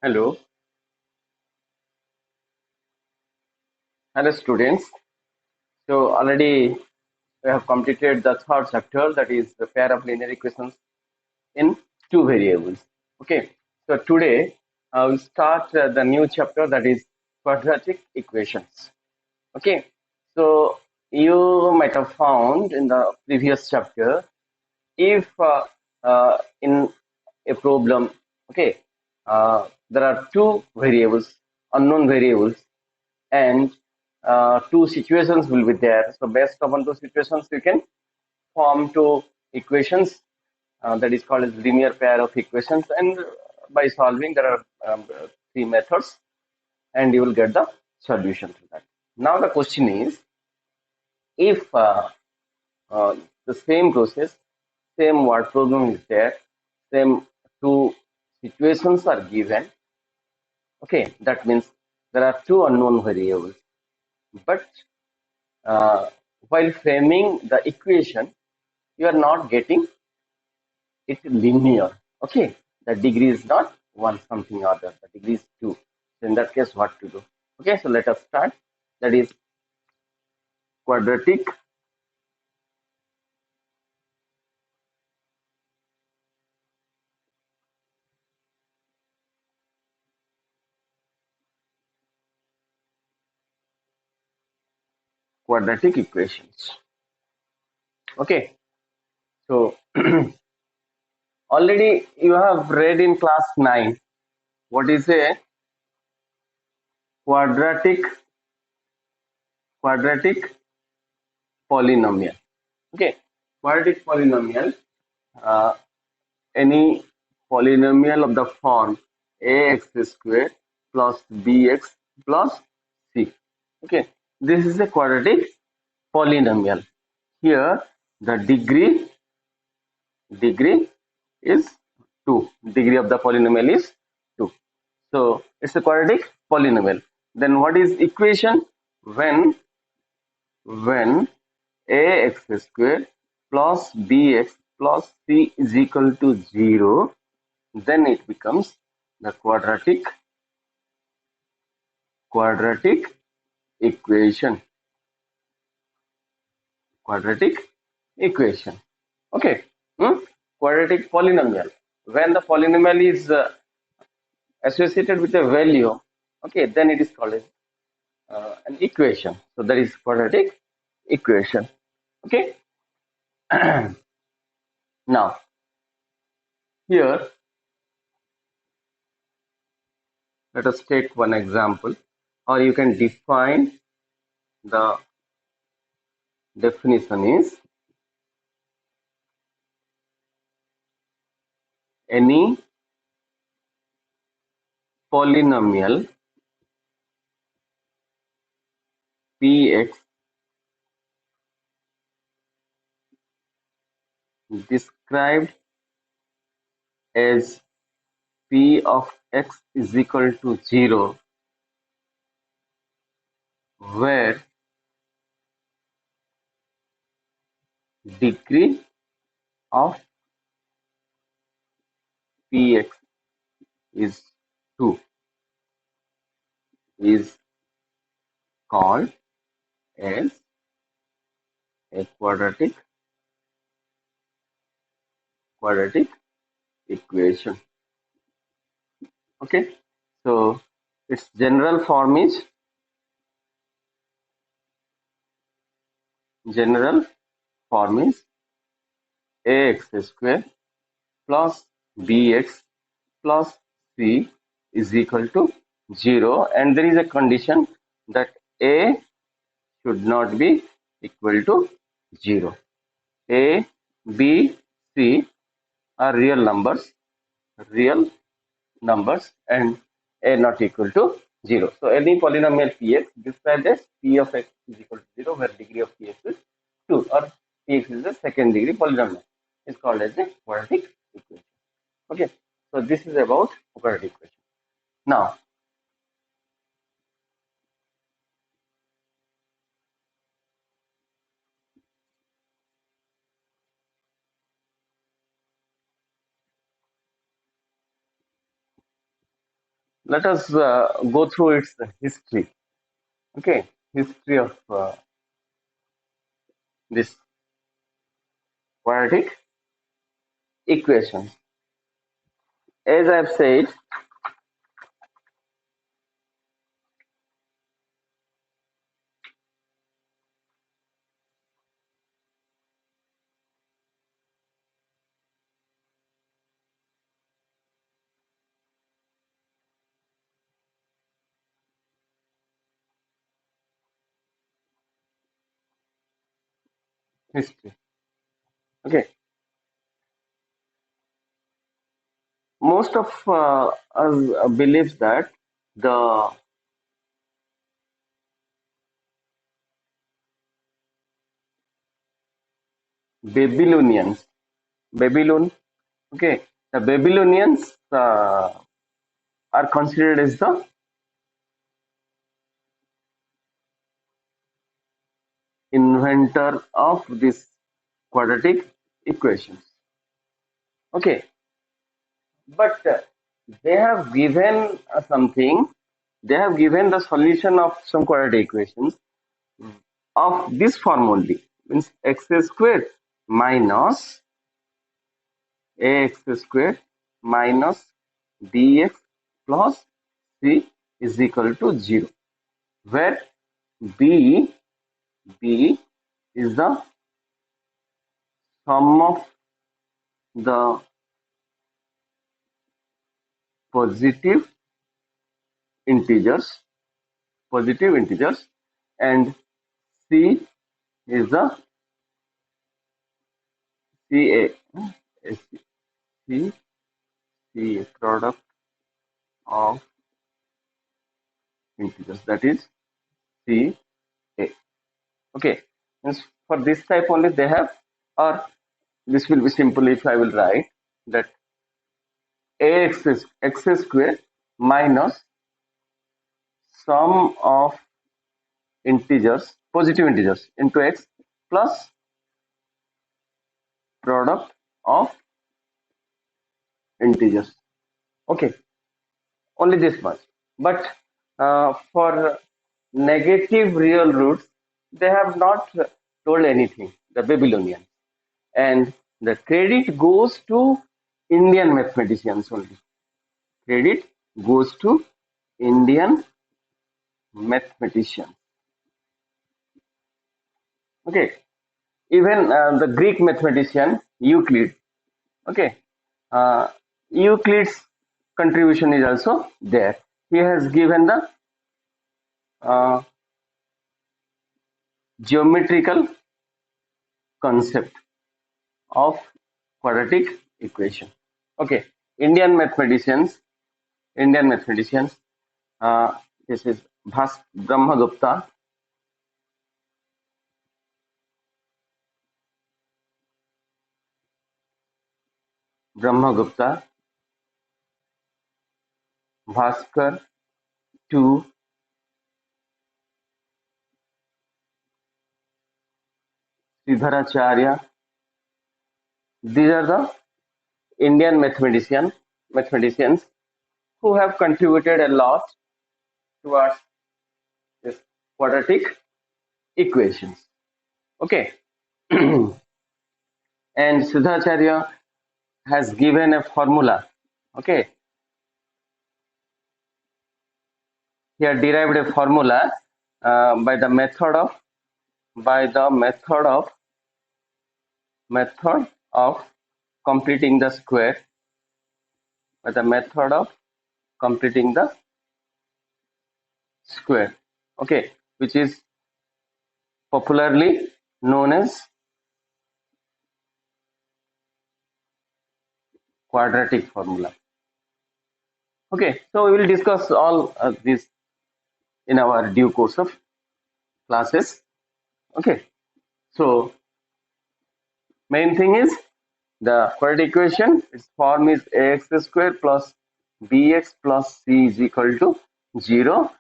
Hello, hello students. So already we have completed the third chapter, that is the pair of linear equations in two variables. Okay. So today we'll start the new chapter, that is quadratic equations. Okay. So you might have found in the previous chapter, if in a problem, okay, there are two variables, unknown variables, and two situations will be there. So based upon two situations, you can form two equations, that is called as linear pair of equations. And by solving, there are three methods, and you will get the solution to that. Now the question is, if uh, the same process, same word problem is there, same two situations are given. Okay, that means there are two unknown variables, but uh, while framing the equation, you are not getting it linear. Okay, the degree is not one something or other, the degree is two. So in that case, what to do? Okay, so let us start. That is quadratic quadratic equations. Okay, so already you have read in class 9 what is a quadratic quadratic polynomial. Okay, quadratic polynomial, uh, any polynomial of the form ax squared plus bx plus c. Okay, this is a quadratic polynomial. Here the degree is 2. Degree of the polynomial is 2. So it's a quadratic polynomial. Then what is equation? When ax squared plus bx plus c is equal to 0, then it becomes the quadratic equation. Quadratic equation. Okay. Quadratic polynomial. When the polynomial is associated with a value, okay, then it is called as an equation. So that is quadratic equation. Okay. Now here let us take one example, or you can define the definition is any polynomial px described as p of x is equal to 0, where degree of px is 2, is called as a quadratic equation. Okay, so its general form is ax square plus bx plus c is equal to 0, and there is a condition that a should not be equal to 0. A, B, C are real numbers, and a not equal to 0. So any polynomial px described as p of x is equal to 0, where degree of px is 2, or px is the second degree polynomial, is called as a quadratic equation. Okay, so this is about quadratic equation. Now let us go through its history. Okay, history of this quadratic equations. As I've said, history. Okay, most of us believes that the Babylonians, Babylon, okay, the Babylonians are considered as the inventor of this quadratic equations. Okay, but they have given something. They have given the solution of some quadratic equations of this form only, means x squared minus ax squared minus bx plus c is equal to 0, where b is the sum of the positive integers, and c is the ca, c product of integers, that is ca. Okay, means for this type only they have, or this will be simple if I will write that ax is x square minus sum of integers, positive integers into x plus product of integers. Okay, only this much. But for negative real roots, they have not told anything, the Babylonians. And the credit goes to Indian mathematicians only. Credit goes to Indian mathematicians. Okay, even the Greek mathematician Euclid. Okay, uh, Euclid's contribution is also there. He has given the uh, geometrical concept of quadratic equation. Okay, Indian mathematicians, Indian mathematicians. This is Brahmagupta, Brahmagupta, Bhaskar, two, Sridharacharya. These are the Indian mathematicians who have contributed a lot towards this quadratic equations. Okay, and Sridharacharya has given a formula. Okay, he had derived a formula by the method of method of completing the square, by the method of completing the square. Okay, which is popularly known as quadratic formula. Okay, so we will discuss all this in our due course of classes. Okay, so main thing is the quadratic equation. Its form is ax square plus bx plus c is equal to 0,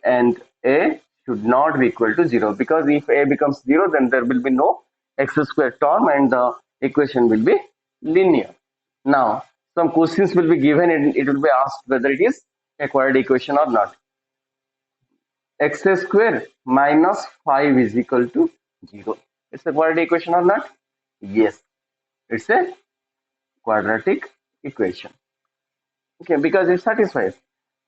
and a should not be equal to 0, because if a becomes 0, then there will be no x square term and the equation will be linear. Now, some questions will be given and it will be asked whether it is a quadratic equation or not? X square minus 5 is equal to 0. It's a quadratic equation or not? Yes, it's a quadratic equation. Okay, because it satisfies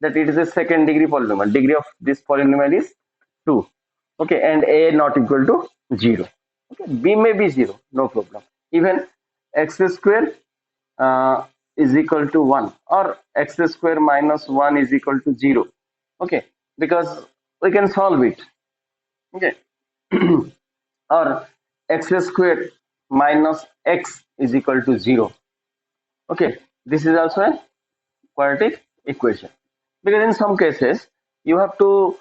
that it is a second degree polynomial. Degree of this polynomial is 2. Okay, and a not equal to 0. Okay, b may be 0, no problem. Even x square is equal to 1, or x square minus 1 is equal to 0. Okay, because we can solve it. Okay, or x square minus x is equal to 0. Okay, this is also a quadratic equation, because in some cases you have to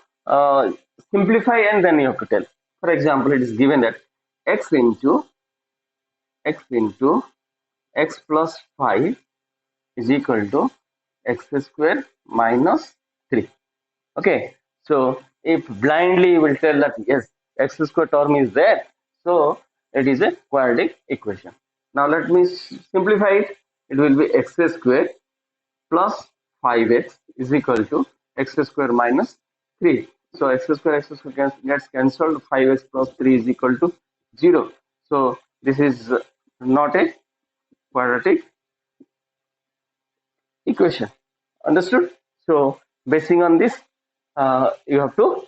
simplify and then you have to tell. For example, it is given that x into x plus 5 is equal to x square minus 3. Okay, so if blindly you will tell that yes, x square term is there, so it is a quadratic equation. Now let me simplify it. It will be x square plus 5x is equal to x square minus 3. So x square gets cancelled. 5x plus 3 is equal to 0. So this is not a quadratic equation. Understood? So basing on this, you have to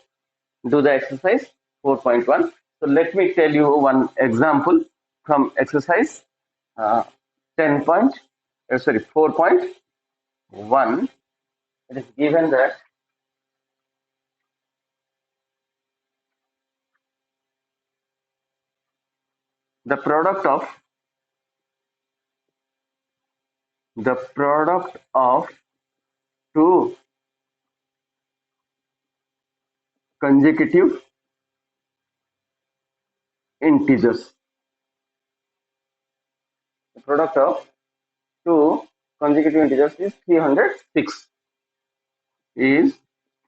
do the exercise 4.1. So let me tell you one example from exercise 10 point, sorry, 4.1. It is given that the product of two consecutive integers. The product of two consecutive integers is 306. Is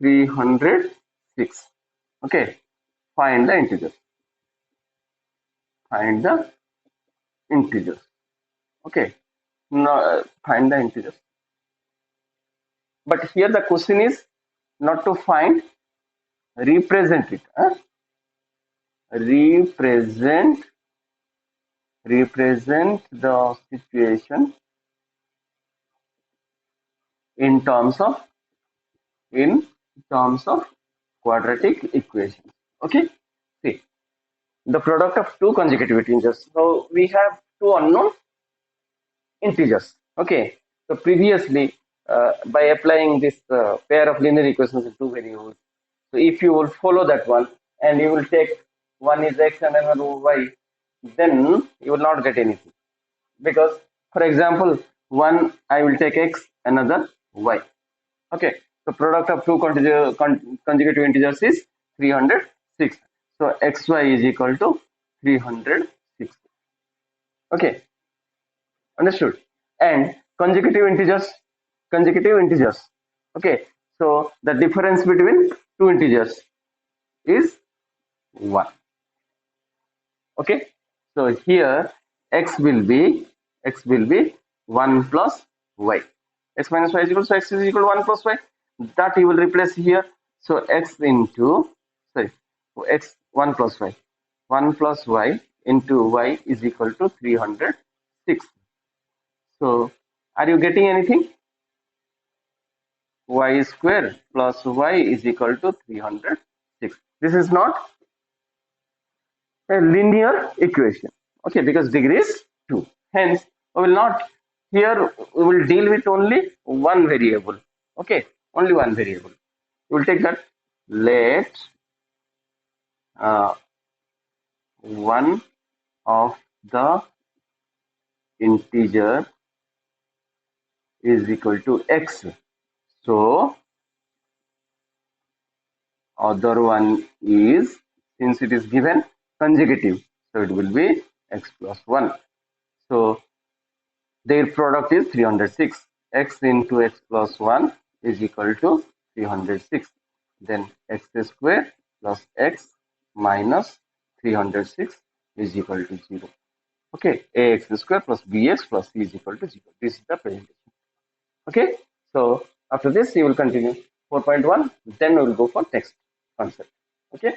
306. Okay. Find the integers. Find the integers. Okay. Now find the integers. But here the question is not to find, represent it. Represent the situation in terms of quadratic equations. Okay. See, the product of two consecutive integers. So we have two unknown integers. Okay. So previously, by applying this pair of linear equations in two variables, so if you will follow that one and you will take one is x and another y, then you will not get anything. Because, for example, one I will take x, another y. Okay, so product of two consecutive integers is 306. So xy is equal to 306. Okay, understood. And consecutive integers. Okay, so the difference between two integers is 1. Okay, so here x will be 1 plus y. X minus y is equal to x is equal to 1 plus y. That you will replace here. So x into, sorry, x 1 plus y. 1 plus y into y is equal to 306. So are you getting anything? Y square plus y is equal to 306. This is not a linear equation. Okay, because degree is 2. Hence, we will not, here we will deal with only one variable. Okay, only one variable. We will take that. Let one of the integer is equal to x. So other one is, since it is given consecutive, so it will be x plus 1. So their product is 306. X into x plus 1 is equal to 306. Then x square plus x minus 306 is equal to 0. Okay, ax square plus bx plus c is equal to 0. This is the presentation. Okay, so After this, you will continue 4.1. Then we will go for next concept. Okay.